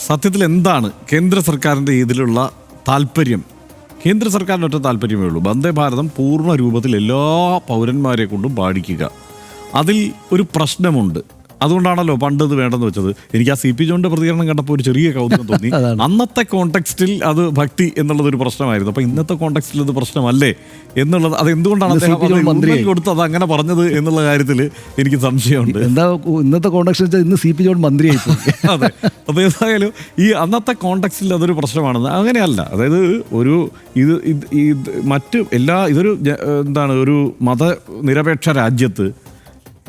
സത്യത്തിൽ എന്താണ് കേന്ദ്ര സർക്കാരിൻ്റെ ഇതിലുള്ള താല്പര്യം? കേന്ദ്ര സർക്കാരിന് ഒറ്റ താല്പര്യമേ ഉള്ളൂ, വന്ദേ ഭാരതം പൂർണ്ണ രൂപത്തിൽ എല്ലാ പൗരന്മാരെ കൊണ്ടും പാടിക്കുക. അതിൽ ഒരു പ്രശ്നമുണ്ട്. അതുകൊണ്ടാണല്ലോ പണ്ട് ഇത് വേണ്ടെന്ന് വെച്ചത്. എനിക്ക് ആ സി പി ജോണിന്റെ പ്രതികരണം കണ്ടപ്പോൾ ഒരു ചെറിയ കൗതുകം തോന്നി. അന്നത്തെ കോണ്ടെക്സ്റ്റിൽ അത് ഭക്തി എന്നുള്ളതൊരു പ്രശ്നമായിരുന്നു. അപ്പൊ ഇന്നത്തെ കോണ്ടെക്സ്റ്റിൽ അത് പ്രശ്നമല്ലേ എന്നുള്ളത്, അത് എന്തുകൊണ്ടാണ് അദ്ദേഹം മന്ത്രി കൊടുത്ത് അത് അങ്ങനെ പറഞ്ഞത് എന്നുള്ള കാര്യത്തിൽ എനിക്ക് സംശയമുണ്ട്. എന്താ ഇന്നത്തെ കോണ്ടെക്സ്റ്റ് ഇന്ന് സി പി ജോൺ മന്ത്രിയായി പോയി. അതെ, അപ്പോൾ ഏതായാലും ഈ അന്നത്തെ കോണ്ടെക്സ്റ്റിൽ അതൊരു പ്രശ്നമാണെന്ന് അങ്ങനെയല്ല. അതായത് ഒരു മറ്റ് ഇതൊരു എന്താണ്, ഒരു മതനിരപേക്ഷ രാജ്യത്ത്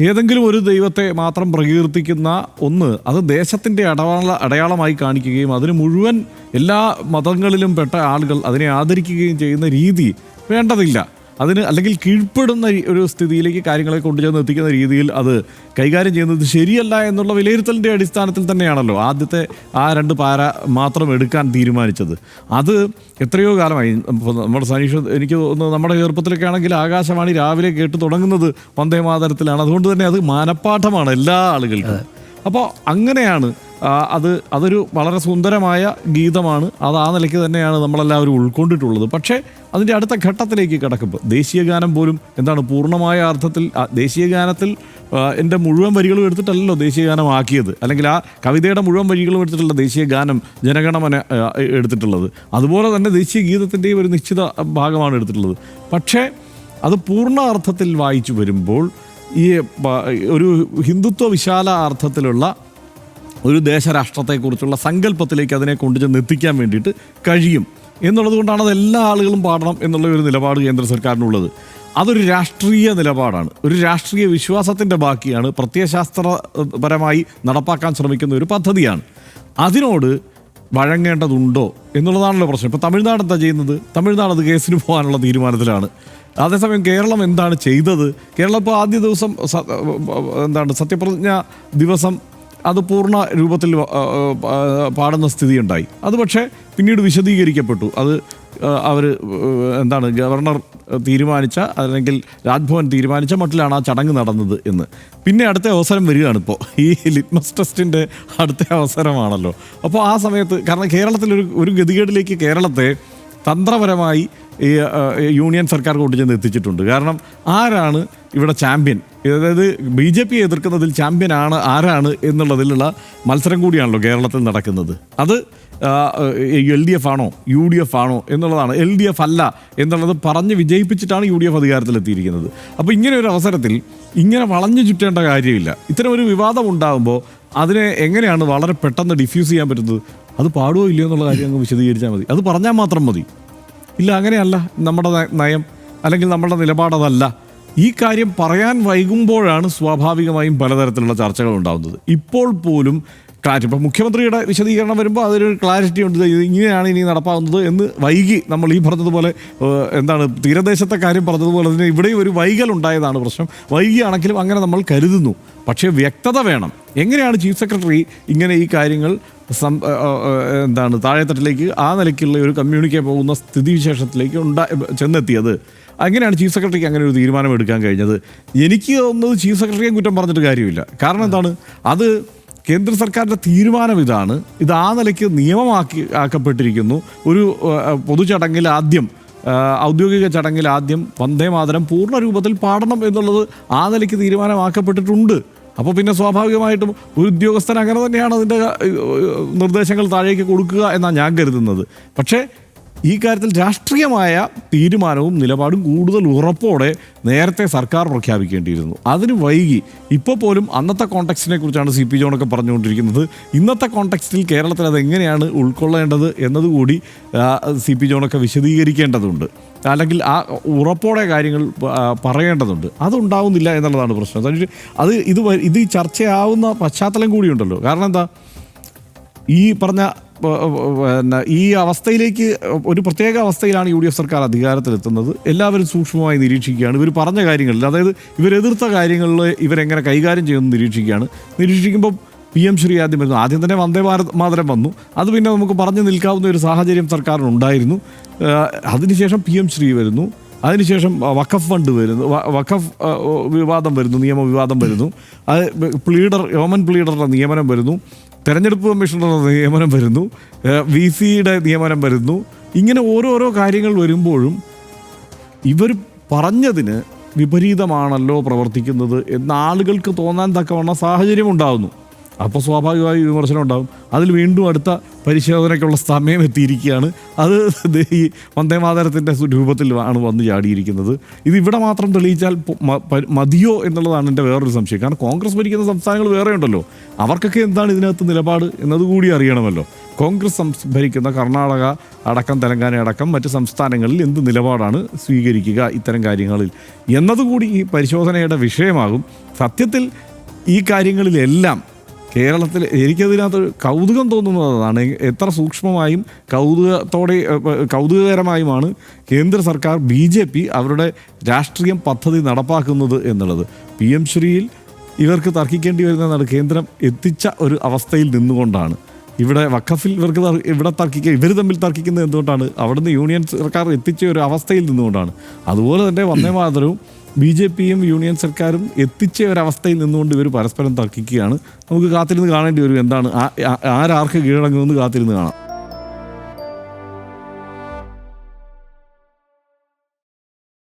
ഏതെങ്കിലും ഒരു ദൈവത്തെ മാത്രം പ്രകീർത്തിക്കുന്ന അത് ദേശത്തിൻ്റെ അടയാളമായി കാണിക്കുകയും അതിന് മുഴുവൻ എല്ലാ മതങ്ങളിലും പെട്ട ആളുകൾ അതിനെ ആദരിക്കുകയും ചെയ്യുന്ന രീതി വേണ്ടതില്ല. അതിന് അല്ലെങ്കിൽ കീഴ്പ്പെടുന്ന ഒരു സ്ഥിതിയിലേക്ക് കാര്യങ്ങളെ കൊണ്ടുചെന്ന് എത്തിക്കുന്ന രീതിയിൽ അത് കൈകാര്യം ചെയ്യുന്നത് ശരിയല്ല എന്നുള്ള വിലയിരുത്തലിൻ്റെ അടിസ്ഥാനത്തിൽ തന്നെയാണല്ലോ ആദ്യത്തെ ആ 2 പാര മാത്രം എടുക്കാൻ തീരുമാനിച്ചത്. അത് എത്രയോ കാലമായി. നമ്മുടെ സനീഷ്, എനിക്ക് തോന്നുന്നു നമ്മുടെ ചെറുപ്പത്തിലൊക്കെ ആണെങ്കിൽ ആകാശവാണി രാവിലെ കേട്ട് തുടങ്ങുന്നത് വന്ദേ മാതരത്തിലാണ്. അതുകൊണ്ട് തന്നെ അത് മാനപ്പാഠമാണ് എല്ലാ ആളുകൾക്കും. അപ്പോൾ അങ്ങനെയാണ് അതൊരു വളരെ സുന്ദരമായ ഗീതമാണ്. അത് ആ നിലയ്ക്ക് തന്നെയാണ് നമ്മളെല്ലാവരും ഉൾക്കൊണ്ടിട്ടുള്ളത്. പക്ഷേ അതിൻ്റെ അടുത്ത ഘട്ടത്തിലേക്ക് കിടക്കുമ്പോൾ ദേശീയ ഗാനം പോലും എന്താണ് പൂർണ്ണമായ അർത്ഥത്തിൽ ദേശീയ ഗാനത്തിൽ എൻ്റെ മുഴുവൻ വരികളും എടുത്തിട്ടല്ലല്ലോ ദേശീയ ഗാനമാക്കിയത്, അല്ലെങ്കിൽ ആ കവിതയുടെ മുഴുവൻ വരികളും എടുത്തിട്ടുള്ള ദേശീയ ഗാനം ജനഗണമന എടുത്തിട്ടുള്ളത്. അതുപോലെ തന്നെ ദേശീയ ഗീതത്തിൻ്റെയും ഒരു നിശ്ചിത ഭാഗമാണ് എടുത്തിട്ടുള്ളത്. പക്ഷേ അത് പൂർണ്ണ അർത്ഥത്തിൽ വായിച്ചു വരുമ്പോൾ ഈ ഒരു ഹിന്ദുത്വ വിശാല അർത്ഥത്തിലുള്ള ഒരു ദേശരാഷ്ട്രത്തെക്കുറിച്ചുള്ള സങ്കല്പത്തിലേക്ക് അതിനെ കൊണ്ടുചെന്ന് എത്തിക്കാൻ വേണ്ടിയിട്ട് കഴിയും എന്നുള്ളത് കൊണ്ടാണ് അത് എല്ലാ ആളുകളും പാടണം എന്നുള്ള ഒരു നിലപാട് കേന്ദ്ര സർക്കാരിനുള്ളത്. അതൊരു രാഷ്ട്രീയ നിലപാടാണ്, ഒരു രാഷ്ട്രീയ വിശ്വാസത്തിൻ്റെ ബാക്കിയാണ്, പ്രത്യയശാസ്ത്രപരമായി നടപ്പാക്കാൻ ശ്രമിക്കുന്ന ഒരു പദ്ധതിയാണ്. അതിനോട് വഴങ്ങേണ്ടതുണ്ടോ എന്നുള്ളതാണല്ലോ പ്രശ്നം. ഇപ്പോൾ തമിഴ്നാട് എന്താ ചെയ്യുന്നത്? തമിഴ്നാട് അത് കേസിന് പോകാനുള്ള തീരുമാനത്തിലാണ്. അതേസമയം കേരളം എന്താണ് ചെയ്തത്? കേരളം ഇപ്പോൾ ആദ്യ ദിവസം സത്യപ്രതിജ്ഞ ദിവസം അത് പൂർണ്ണ രൂപത്തിൽ പാടുന്ന സ്ഥിതിയുണ്ടായി. അത് പക്ഷേ പിന്നീട് വിശദീകരിക്കപ്പെട്ടു. അത് ഗവർണർ തീരുമാനിച്ച അല്ലെങ്കിൽ രാജ്ഭവൻ തീരുമാനിച്ച മട്ടിലാണ് ആ ചടങ്ങ് നടന്നത് എന്ന്. പിന്നെ അടുത്ത അവസരം വരികയാണ് ഇപ്പോൾ ഈ ലിറ്റ്മസ് ടെസ്റ്റിൻ്റെ അടുത്ത അവസരമാണല്ലോ. അപ്പോൾ ആ സമയത്ത്, കാരണം കേരളത്തിലൊരു ഗതികേടിലേക്ക് കേരളത്തെ തന്ത്രപരമായി ഈ യൂണിയൻ സർക്കാർ കൊണ്ടുചെന്ന് എത്തിച്ചിട്ടുണ്ട്. കാരണം ആരാണ് ഇവിടെ ചാമ്പ്യൻ, അതായത് BJP എതിർക്കുന്നതിൽ ചാമ്പ്യൻ ആരാണ് എന്നുള്ളതിലുള്ള മത്സരം കൂടിയാണല്ലോ കേരളത്തിൽ നടക്കുന്നത്. അത് LDF ആണോ UDF ആണോ എന്നുള്ളതാണ്. LDF അല്ല എന്നുള്ളത് പറഞ്ഞ് വിജയിപ്പിച്ചിട്ടാണ് UDF അധികാരത്തിലെത്തിയിരിക്കുന്നത്. അപ്പോൾ ഇങ്ങനെ ഒരു അവസരത്തിൽ ഇങ്ങനെ വളഞ്ഞു ചുറ്റേണ്ട കാര്യമില്ല. ഇത്തരം ഒരു വിവാദം ഉണ്ടാകുമ്പോൾ അതിനെ എങ്ങനെയാണ് വളരെ പെട്ടെന്ന് ഡിഫ്യൂസ് ചെയ്യാൻ പറ്റുന്നത്? അത് പാടുമോ ഇല്ലയോ എന്നുള്ള കാര്യം അങ്ങ് വിശദീകരിച്ചാൽ മതി, അത് പറഞ്ഞാൽ മാത്രം മതി. ഇല്ല, അങ്ങനെയല്ല നമ്മുടെ നയം, അല്ലെങ്കിൽ നമ്മുടെ നിലപാടതല്ല. ഈ കാര്യം പറയാൻ വൈകുമ്പോഴാണ് സ്വാഭാവികമായും പലതരത്തിലുള്ള ചർച്ചകൾ ഉണ്ടാകുന്നത്. ഇപ്പോൾ പോലും ഇപ്പോൾ മുഖ്യമന്ത്രിയുടെ വിശദീകരണം വരുമ്പോൾ അതിലൊരു ക്ലാരിറ്റി ഉണ്ട്, ഇങ്ങനെയാണ് ഇനി നടപ്പാകുന്നത് എന്ന്. വൈകി നമ്മൾ ഈ പറഞ്ഞതുപോലെ തീരദേശത്തെ കാര്യം പറഞ്ഞതുപോലെ തന്നെ ഇവിടെയും ഒരു വൈകൽ ഉണ്ടായതാണ് പ്രശ്നം. വൈകിയാണെങ്കിലും അങ്ങനെ നമ്മൾ കരുതുന്നു. പക്ഷേ വ്യക്തത വേണം. എങ്ങനെയാണ് ചീഫ് സെക്രട്ടറി ഇങ്ങനെ ഈ കാര്യങ്ങൾ താഴെത്തട്ടിലേക്ക് ആ നിലയ്ക്കുള്ള ഒരു കമ്മ്യൂണിക്കേ പോകുന്ന സ്ഥിതിവിശേഷത്തിലേക്ക് ചെന്നെത്തിയത്? അങ്ങനെയാണ് ചീഫ് സെക്രട്ടറിക്ക് അങ്ങനെ ഒരു തീരുമാനം എടുക്കാൻ കഴിഞ്ഞത്. എനിക്ക് തോന്നുന്നത് ചീഫ് സെക്രട്ടറിയെ കുറ്റം പറഞ്ഞിട്ട് കാര്യമില്ല. കാരണം എന്താണ്, അത് കേന്ദ്ര സർക്കാരിൻ്റെ തീരുമാനം ഇതാണ്. ഇത് ആ നിലയ്ക്ക് ആക്കപ്പെട്ടിരിക്കുന്നു. ഒരു പൊതുചടങ്ങിൽ ആദ്യം, ഔദ്യോഗിക ചടങ്ങിൽ ആദ്യം വന്ദേ മാതരം പൂർണ്ണ രൂപത്തിൽ പാടണം എന്നുള്ളത് ആ നിലയ്ക്ക് തീരുമാനമാക്കപ്പെട്ടിട്ടുണ്ട്. അപ്പോൾ പിന്നെ സ്വാഭാവികമായിട്ടും ഒരു ഉദ്യോഗസ്ഥൻ അങ്ങനെ തന്നെയാണ് അതിൻ്റെ നിർദ്ദേശങ്ങൾ താഴേക്ക് കൊടുക്കുക എന്നാണ് ഞാൻ കരുതുന്നത്. പക്ഷേ ഈ കാര്യത്തിൽ രാഷ്ട്രീയമായ തീരുമാനവും നിലപാടും കൂടുതൽ ഉറപ്പോടെ നേരത്തെ സർക്കാർ പ്രഖ്യാപിക്കേണ്ടിയിരുന്നു. അതിന് വൈകി. ഇപ്പോൾ പോലും അന്നത്തെ കോണ്ടെക്സ്റ്റിനെ കുറിച്ചാണ് CP ജോണൊക്കെ പറഞ്ഞുകൊണ്ടിരിക്കുന്നത്. ഇന്നത്തെ കോണ്ടെക്സ്റ്റിൽ കേരളത്തിൽ അതെങ്ങനെയാണ് ഉൾക്കൊള്ളേണ്ടത് എന്നതുകൂടി CP ജോണൊക്കെ വിശദീകരിക്കേണ്ടതുണ്ട്, അല്ലെങ്കിൽ ആ ഉറപ്പോടെ കാര്യങ്ങൾ പറയേണ്ടതുണ്ട്. അതുണ്ടാവുന്നില്ല എന്നുള്ളതാണ് പ്രശ്നം. ഇത് ചർച്ചയാവുന്ന പശ്ചാത്തലം കൂടിയുണ്ടല്ലോ. കാരണം എന്താ, ഈ പറഞ്ഞ ഈ അവസ്ഥയിലേക്ക്, ഒരു പ്രത്യേക അവസ്ഥയിലാണ് UDF സർക്കാർ അധികാരത്തിലെത്തുന്നത്. എല്ലാവരും സൂക്ഷ്മമായി നിരീക്ഷിക്കുകയാണ്. ഇവർ പറഞ്ഞ കാര്യങ്ങളിൽ, അതായത് ഇവരെതിർത്ത കാര്യങ്ങളിൽ ഇവരെങ്ങനെ കൈകാര്യം ചെയ്യുമെന്ന് നിരീക്ഷിക്കുമ്പോൾ PM ശ്രീ ആദ്യം വരുന്നു. ആദ്യം തന്നെ വന്ദേ മാതരം വന്നു. അത് പിന്നെ നമുക്ക് പറഞ്ഞു നിൽക്കാവുന്ന ഒരു സാഹചര്യം സർക്കാരിനുണ്ടായിരുന്നു. അതിനുശേഷം PM ശ്രീ വരുന്നു. അതിനുശേഷം വഖഫ് ഫണ്ട് വരുന്നു, വഖഫ് വിവാദം വരുന്നു, നിയമവിവാദം വരുന്നു. അത് യോമൻ പ്ലീഡറുടെ നിയമനം വരുന്നു. തെരഞ്ഞെടുപ്പ് കമ്മീഷണറുടെ നിയമനം വരുന്നു, VC-യുടെ നിയമനം വരുന്നു. ഇങ്ങനെ ഓരോരോ കാര്യങ്ങൾ വരുമ്പോഴും ഇവർ പറഞ്ഞതിന് വിപരീതമാണല്ലോ പ്രവർത്തിക്കുന്നത് എന്ന് ആളുകൾക്ക് തോന്നാൻ തക്കവണ്ണം സാഹചര്യം ഉണ്ടാകുന്നു. അപ്പോൾ സ്വാഭാവികമായി വിമർശനം ഉണ്ടാകും. അതിൽ വീണ്ടും അടുത്ത പരിശോധനയ്ക്കുള്ള സമയം എത്തിയിരിക്കുകയാണ്. അത് ഈ വന്ദേമാതരത്തിൻ്റെ രൂപത്തിൽ ആണ് വന്ന് ചാടിയിരിക്കുന്നത്. ഇത് ഇവിടെ മാത്രം തെളിയിച്ചാൽ മതിയോ എന്നുള്ളതാണ് എൻ്റെ വേറൊരു സംശയം. കാരണം കോൺഗ്രസ് ഭരിക്കുന്ന സംസ്ഥാനങ്ങൾ വേറെ ഉണ്ടല്ലോ, അവർക്കൊക്കെ എന്താണ് ഇതിനകത്ത് നിലപാട് എന്നതുകൂടി അറിയണമല്ലോ. കോൺഗ്രസ് ഭരിക്കുന്ന കർണാടക അടക്കം തെലങ്കാന അടക്കം മറ്റ് സംസ്ഥാനങ്ങളിൽ എന്ത് നിലപാടാണ് സ്വീകരിക്കുക ഇത്തരം കാര്യങ്ങളിൽ എന്നതുകൂടി ഈ പരിശോധനയുടെ വിഷയമാകും. സത്യത്തിൽ ഈ കാര്യങ്ങളിലെല്ലാം കേരളത്തിൽ എനിക്കതിനകത്ത് കൗതുകം തോന്നുന്നതാണ് എത്ര സൂക്ഷ്മമായും കൗതുകകരമായുമാണ് കേന്ദ്ര സർക്കാർ BJP അവരുടെ രാഷ്ട്രീയ പദ്ധതി നടപ്പാക്കുന്നത് എന്നുള്ളത്. PM ശ്രീയിൽ ഇവർക്ക് തർക്കിക്കേണ്ടി വരുന്നതാണ് കേന്ദ്രം എത്തിച്ച ഒരു അവസ്ഥയിൽ നിന്നുകൊണ്ടാണ്. ഇവിടെ വഖഫിൽ ഇവർ തമ്മിൽ തർക്കിക്കുന്നത് എന്തുകൊണ്ടാണ്? അവിടുന്ന് യൂണിയൻ സർക്കാർ എത്തിച്ച ഒരു അവസ്ഥയിൽ നിന്നുകൊണ്ടാണ്. അതുപോലെ തന്നെ വന്ദേമാതരവും BJP-യും യൂണിയൻ സർക്കാരും എത്തിച്ച ഒരവസ്ഥയിൽ നിന്നുകൊണ്ട് ഇവർ പരസ്പരം തർക്കിക്കുകയാണ്. നമുക്ക് കാത്തിരുന്ന് കാണേണ്ടി വരും എന്താണ് ആരാർക്ക് കീഴടങ്ങുമെന്ന് കാത്തിരുന്ന് കാണാം.